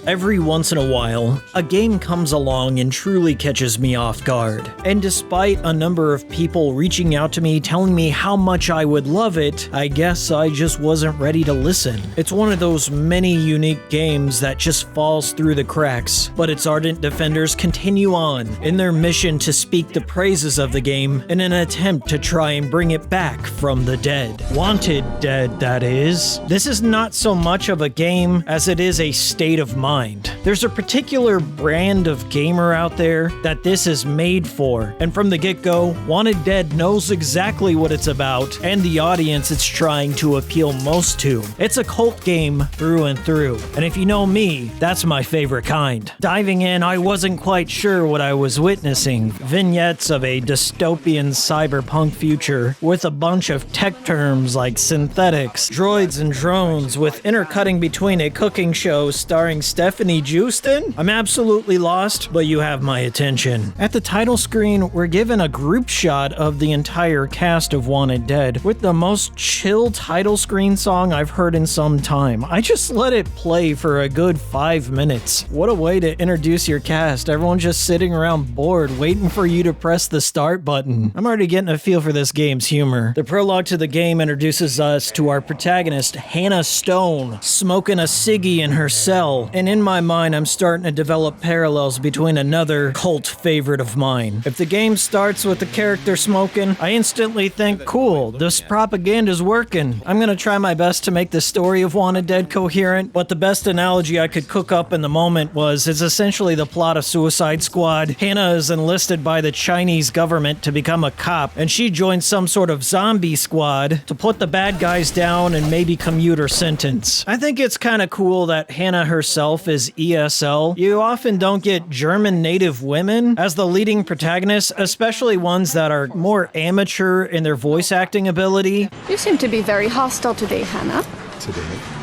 Every once in a while, a game comes along and truly catches me off guard. And despite a number of people reaching out to me telling me how much I would love it, I guess I just wasn't ready to listen. It's one of those many unique games that just falls through the cracks, but its ardent defenders continue on in their mission to speak the praises of the game in an attempt to try and bring it back from the dead. Wanted dead, that is. This is not so much of a game as it is a state of mind. There's a particular brand of gamer out there that this is made for, and from the get-go, Wanted Dead knows exactly what it's about and the audience it's trying to appeal most to. It's a cult game through and through, and if you know me, that's my favorite kind. Diving in, I wasn't quite sure what I was witnessing. Vignettes of a dystopian cyberpunk future with a bunch of tech terms like synthetics, droids, and drones, with intercutting between a cooking show starring Stefanie Joosten? I'm absolutely lost, but you have my attention. At the title screen, we're given a group shot of the entire cast of Wanted Dead, with the most chill title screen song I've heard in some time. I just let it play for a good 5 minutes. What a way to introduce your cast. Everyone's just sitting around bored, waiting for you to press the start button. I'm already getting a feel for this game's humor. The prologue to the game introduces us to our protagonist, Hannah Stone, smoking a ciggy in her cell, and in my mind, I'm starting to develop parallels between another cult favorite of mine. If the game starts with the character smoking, I instantly think, cool, this propaganda's working. I'm gonna try my best to make the story of Wanted Dead coherent, but the best analogy I could cook up in the moment was, it's essentially the plot of Suicide Squad. Hannah is enlisted by the Chinese government to become a cop, and she joins some sort of zombie squad to put the bad guys down and maybe commute her sentence. I think it's kinda cool that Hannah herself is ESL. You often don't get German native women as the leading protagonists, especially ones that are more amateur in their voice acting ability. You seem to be very hostile today, Hannah.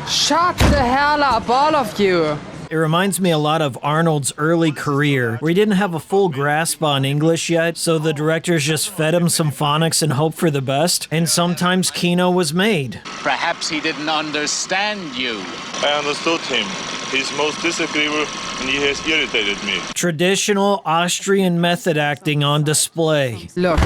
Shut the hell up, all of you! It reminds me a lot of Arnold's early career, where he didn't have a full grasp on English yet, so the directors just fed him some phonics and hoped for the best, and sometimes Kino was made. Perhaps he didn't understand you. I understood him. He's most disagreeable and he has irritated me. Traditional Austrian method acting on display. Look,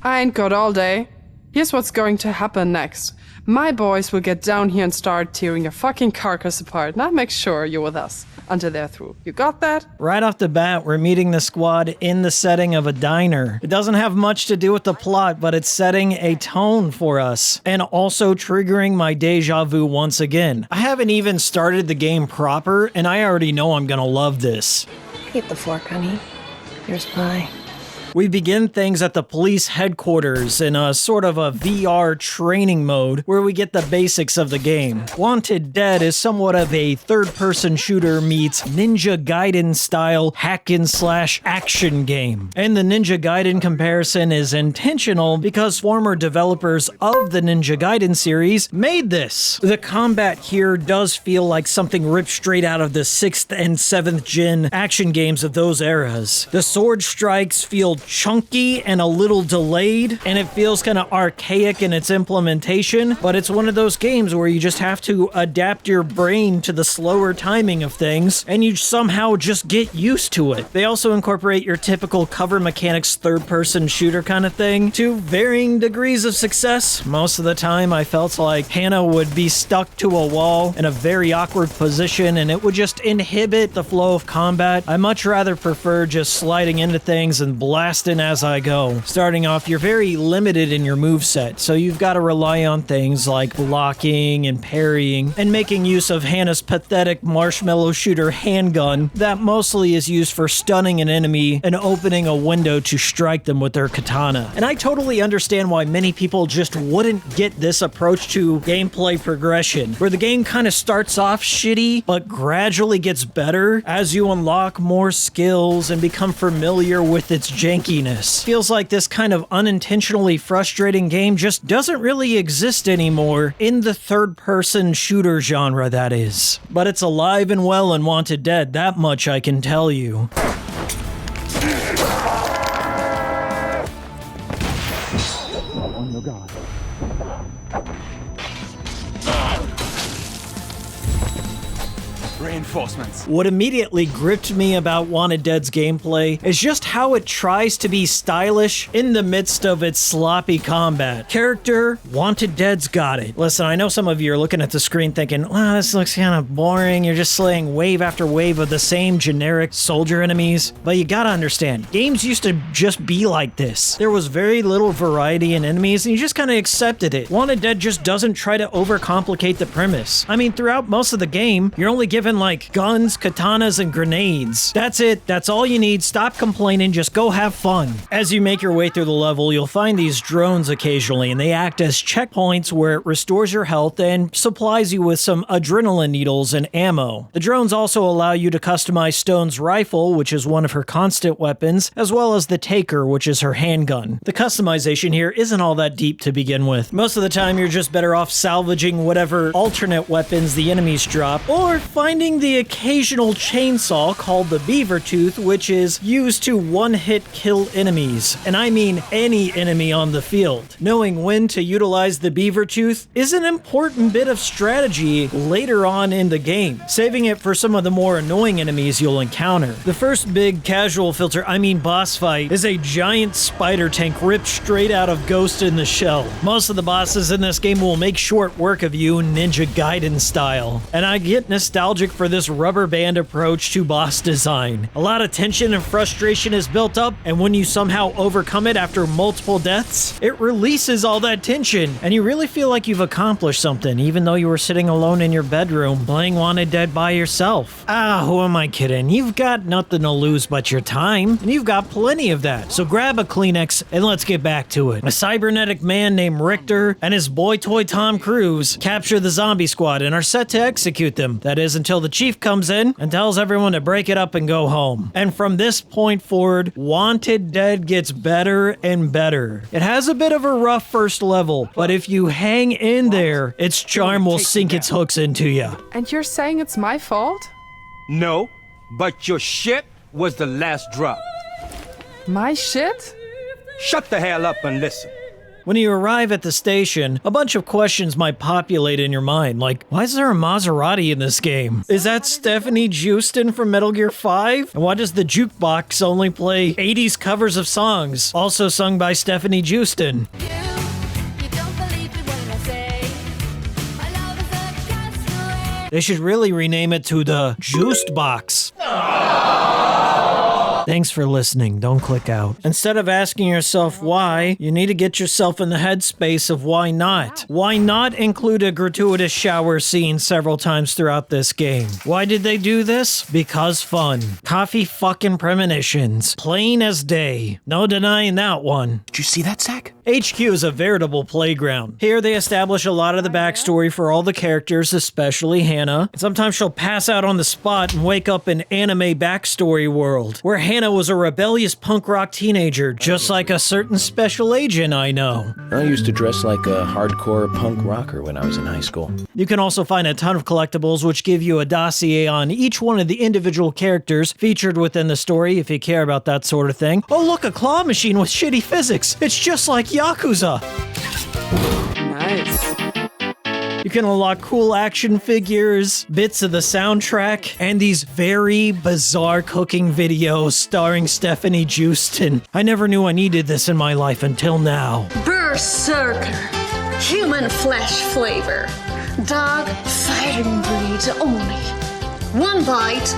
I ain't got all day. Here's what's going to happen next. My boys will get down here and start tearing your fucking carcass apart, and I'll make sure you're with us until they're through. You got that? Right off the bat, we're meeting the squad in the setting of a diner. It doesn't have much to do with the plot, but it's setting a tone for us, and also triggering my deja vu once again. I haven't even started the game proper, and I already know I'm gonna love this. Eat the fork, honey. Here's pie. We begin things at the police headquarters in a sort of a VR training mode where we get the basics of the game. Wanted Dead is somewhat of a third-person shooter meets Ninja Gaiden style hack-and-slash action game. And the Ninja Gaiden comparison is intentional because former developers of the Ninja Gaiden series made this. The combat here does feel like something ripped straight out of the 6th and 7th gen action games of those eras. The sword strikes feel chunky and a little delayed, and it feels kind of archaic in its implementation, but it's one of those games where you just have to adapt your brain to the slower timing of things, and you somehow just get used to it. They also incorporate your typical cover mechanics third-person shooter kind of thing to varying degrees of success. Most of the time, I felt like Hannah would be stuck to a wall in a very awkward position, and it would just inhibit the flow of combat. I much rather prefer just sliding into things and blasting as I go. Starting off, you're very limited in your moveset, so you've got to rely on things like blocking and parrying, and making use of Hannah's pathetic marshmallow shooter handgun that mostly is used for stunning an enemy and opening a window to strike them with their katana. And I totally understand why many people just wouldn't get this approach to gameplay progression, where the game kind of starts off shitty, but gradually gets better as you unlock more skills and become familiar with its jankiness. Feels like this kind of unintentionally frustrating game just doesn't really exist anymore in the third-person shooter genre, that is. But it's alive and well in Wanted Dead, that much I can tell you. Oh no god. reinforcements. What immediately gripped me about Wanted Dead's gameplay is just how it tries to be stylish in the midst of its sloppy combat. Character, Wanted Dead's got it. Listen, I know some of you are looking at the screen thinking, wow, this looks kind of boring. You're just slaying wave after wave of the same generic soldier enemies. But you gotta understand, games used to just be like this. There was very little variety in enemies and you just kind of accepted it. Wanted Dead just doesn't try to overcomplicate the premise. I mean, throughout most of the game, you're only given like guns, katanas, and grenades. That's it. That's all you need. Stop complaining. Just go have fun. As you make your way through the level, you'll find these drones occasionally, and they act as checkpoints where it restores your health and supplies you with some adrenaline needles and ammo. The drones also allow you to customize Stone's rifle, which is one of her constant weapons, as well as the Taker, which is her handgun. The customization here isn't all that deep to begin with. Most of the time, you're just better off salvaging whatever alternate weapons the enemies drop, or finding the occasional chainsaw called the Beaver Tooth, which is used to one-hit kill enemies. And I mean any enemy on the field. Knowing when to utilize the Beaver Tooth is an important bit of strategy later on in the game, saving it for some of the more annoying enemies you'll encounter. The first big casual filter, boss fight, is a giant spider tank ripped straight out of Ghost in the Shell. Most of the bosses in this game will make short work of you Ninja Gaiden style, and I get nostalgic for this rubber band approach to boss design. A lot of tension and frustration is built up, and when you somehow overcome it after multiple deaths, it releases all that tension, and you really feel like you've accomplished something, even though you were sitting alone in your bedroom playing Wanted Dead by yourself. Who am I kidding? You've got nothing to lose but your time, and you've got plenty of that. So grab a Kleenex and let's get back to it. A cybernetic man named Richter and his boy toy Tom Cruise capture the zombie squad and are set to execute them. That is until the chief comes in and tells everyone to break it up and go home. And from this point forward, Wanted Dead gets better and better. It has a bit of a rough first level, but if you hang in there, its charm will sink its hooks into you. And you're saying it's my fault? No, but your shit was the last drop. My shit? Shut the hell up and listen. When you arrive at the station, a bunch of questions might populate in your mind, like, why is there a Maserati in this game? Is that Stefanie Joosten from Metal Gear 5? And why does the jukebox only play 80s covers of songs, also sung by Stefanie Joosten? They should really rename it to the Juiced Box. Thanks for listening. Don't click out. Instead of asking yourself why, you need to get yourself in the headspace of why not. Why not include a gratuitous shower scene several times throughout this game? Why did they do this? Because fun. Coffee fucking premonitions. Plain as day. No denying that one. Did you see that, Zach? HQ is a veritable playground. Here they establish a lot of the backstory for all the characters, especially Hannah. And sometimes she'll pass out on the spot and wake up in anime backstory world, where Hannah was a rebellious punk rock teenager, just like a certain special agent I know. I used to dress like a hardcore punk rocker when I was in high school. You can also find a ton of collectibles which give you a dossier on each one of the individual characters featured within the story if you care about that sort of thing. Oh look, a claw machine with shitty physics. It's just like Yakuza. Nice. You can unlock cool action figures, bits of the soundtrack, and these very bizarre cooking videos starring Stefanie Joosten. I never knew I needed this in my life until now. Berserker. Human flesh flavor. Dog fighting breed only. One bite.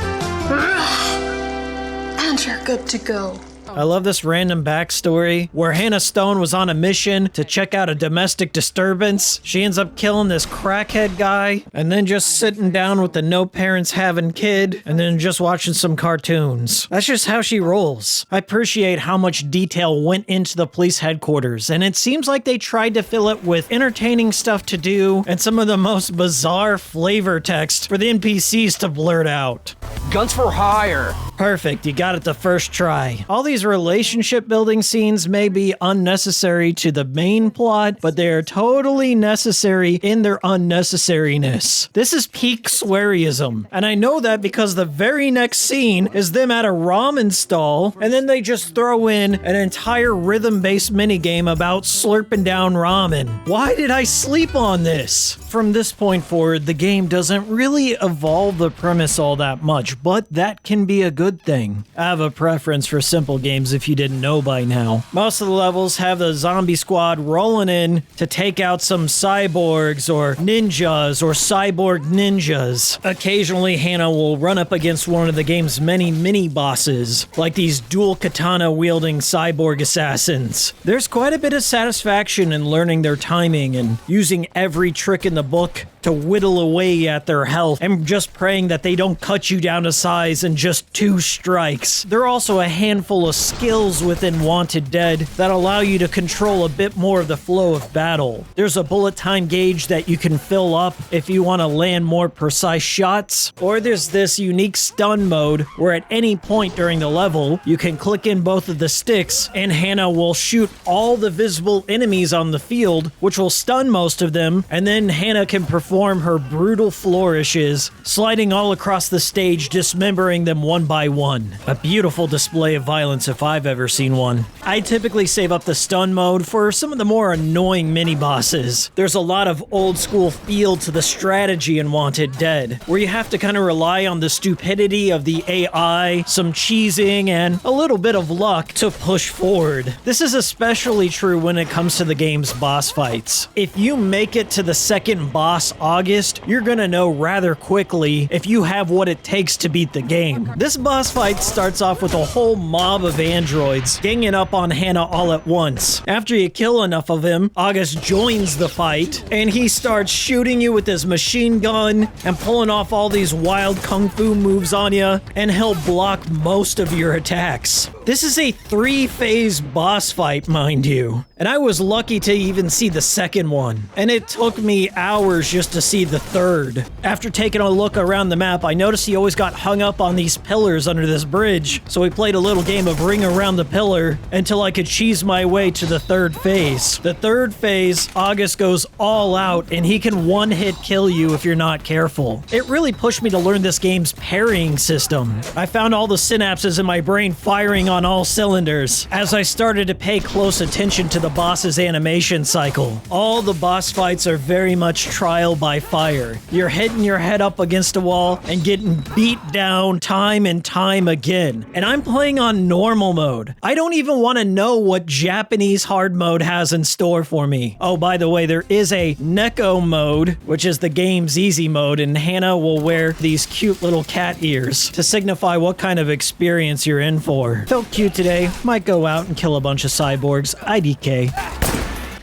And you're good to go. I love this random backstory where Hannah Stone was on a mission to check out a domestic disturbance. She ends up killing this crackhead guy and then just sitting down with the no parents having kid and then just watching some cartoons. That's just how she rolls. I appreciate how much detail went into the police headquarters, and it seems like they tried to fill it with entertaining stuff to do and some of the most bizarre flavor text for the NPCs to blurt out. Guns for hire. Perfect, you got it the first try. All these relationship building scenes may be unnecessary to the main plot, but they are totally necessary in their unnecessariness. This is peak swearyism, and I know that because the very next scene is them at a ramen stall, and then they just throw in an entire rhythm-based minigame about slurping down ramen. Why did I sleep on this? From this point forward, the game doesn't really evolve the premise all that much, but that can be a good thing. I have a preference for simple games if you didn't know by now. Most of the levels have the zombie squad rolling in to take out some cyborgs or ninjas or cyborg ninjas. Occasionally, Hannah will run up against one of the game's many mini-bosses, like these dual katana-wielding cyborg assassins. There's quite a bit of satisfaction in learning their timing and using every trick in the book to whittle away at their health and just praying that they don't cut you down to size in just 2 strikes. There are also a handful of skills within Wanted Dead that allow you to control a bit more of the flow of battle. There's a bullet time gauge that you can fill up if you want to land more precise shots, or there's this unique stun mode where at any point during the level, you can click in both of the sticks and Hannah will shoot all the visible enemies on the field, which will stun most of them, and then Hannah can perform her brutal flourishes, sliding all across the stage, dismembering them one by one. A beautiful display of violence if I've ever seen one. I typically save up the stun mode for some of the more annoying mini-bosses. There's a lot of old school feel to the strategy in Wanted Dead, where you have to kind of rely on the stupidity of the AI, some cheesing, and a little bit of luck to push forward. This is especially true when it comes to the game's boss fights. If you make it to the second boss, August, you're gonna know rather quickly if you have what it takes to beat the game. This boss fight starts off with a whole mob of androids ganging up on Hannah all at once. After you kill enough of him, August joins the fight, and he starts shooting you with his machine gun and pulling off all these wild kung fu moves on you, and he'll block most of your attacks. This is a 3-phase boss fight, mind you, and I was lucky to even see the second one, and it took me hours just to see the third. After taking a look around the map, I noticed he always got hung up on these pillars under this bridge, so we played a little game of ring around the pillar until I could cheese my way to the third phase. The third phase, August goes all out, and he can one-hit kill you if you're not careful. It really pushed me to learn this game's parrying system. I found all the synapses in my brain firing on all cylinders as I started to pay close attention to the boss's animation cycle. All the boss fights are very much trial by fire. You're hitting your head up against a wall and getting beat down time and time again. And I'm playing on normal mode. I don't even want to know what Japanese hard mode has in store for me. Oh, by the way, there is a Neko mode, which is the game's easy mode, and Hannah will wear these cute little cat ears to signify what kind of experience you're in for. Felt cute today. Might go out and kill a bunch of cyborgs. IDK.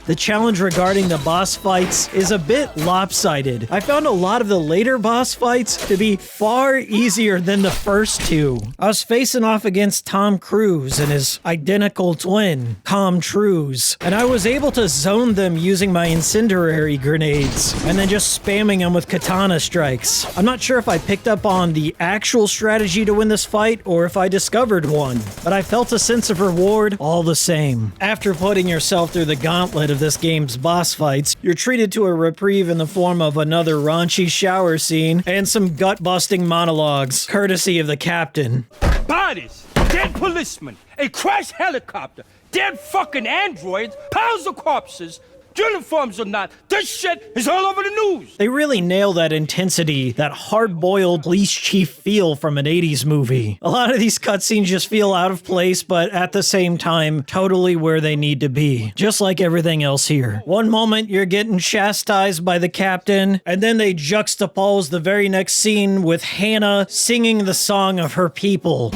The challenge regarding the boss fights is a bit lopsided. I found a lot of the later boss fights to be far easier than the first 2. I was facing off against Tom Cruise and his identical twin, Tom Cruise, and I was able to zone them using my incendiary grenades and then just spamming them with katana strikes. I'm not sure if I picked up on the actual strategy to win this fight or if I discovered one, but I felt a sense of reward all the same. After putting yourself through the gauntlet of this game's boss fights, you're treated to a reprieve in the form of another raunchy shower scene and some gut-busting monologues, courtesy of the captain. Bodies, dead policemen, a crashed helicopter, dead fucking androids, piles of corpses, uniforms or not, this shit is all over the news. They really nail that intensity, that hard-boiled police chief feel from an 80s movie. A lot of these cutscenes just feel out of place, but at the same time, totally where they need to be. Just like everything else here. One moment, you're getting chastised by the captain, and then they juxtapose the very next scene with Hannah singing the song of her people.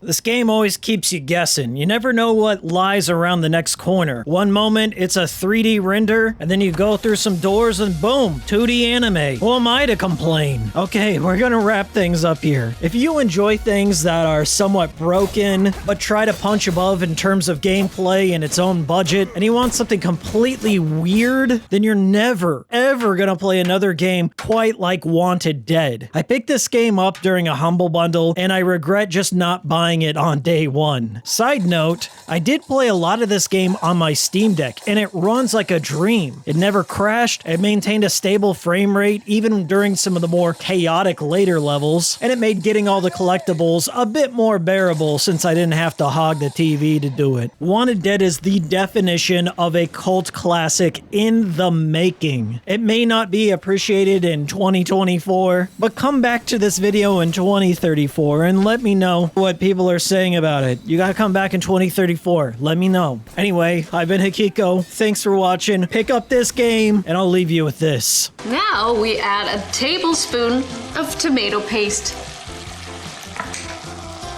This game always keeps you guessing. lesson. You never know what lies around the next corner. One moment, it's a 3D render, and then you go through some doors and boom, 2D anime. Who am I to complain? Okay, we're gonna wrap things up here. If you enjoy things that are somewhat broken, but try to punch above in terms of gameplay and its own budget, and you want something completely weird, then you're never, ever gonna play another game quite like Wanted Dead. I picked this game up during a Humble Bundle, and I regret just not buying it on day one. Side note, I did play a lot of this game on my Steam Deck, and it runs like a dream. It never crashed, it maintained a stable frame rate even during some of the more chaotic later levels, and it made getting all the collectibles a bit more bearable since I didn't have to hog the TV to do it. Wanted Dead is the definition of a cult classic in the making. It may not be appreciated in 2024, but come back to this video in 2034 and let me know what people are saying about it. You gotta come back in 2034. Let me know. Anyway, I've been Hikiko. Thanks for watching. Pick up this game, and I'll leave you with this. Now we add a tablespoon of tomato paste.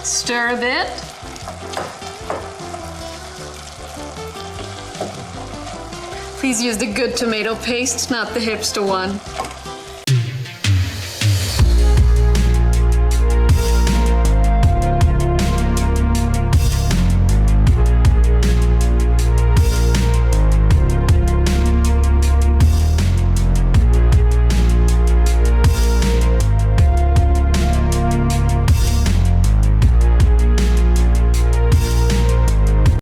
Stir a bit. Please use the good tomato paste, not the hipster one.